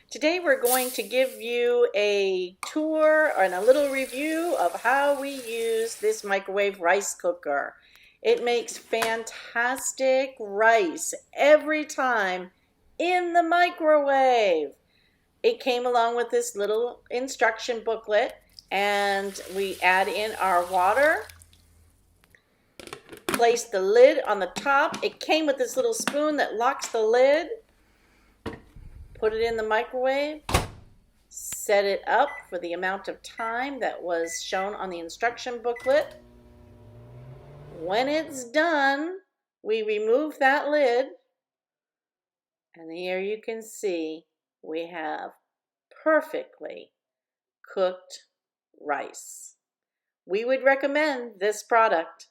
Today we're going to give you a tour and a little review of how we use this microwave rice cooker. It makes fantastic rice every time in the microwave. It came along with this little instruction booklet, and we add in our water, place the lid on the top. It came with this little spoon that locks the lid. Put it in the microwave. Set it up for the amount of time that was shown on the instruction booklet. When it's done, we remove that lid, and here you can see we have perfectly cooked rice. We would recommend this product.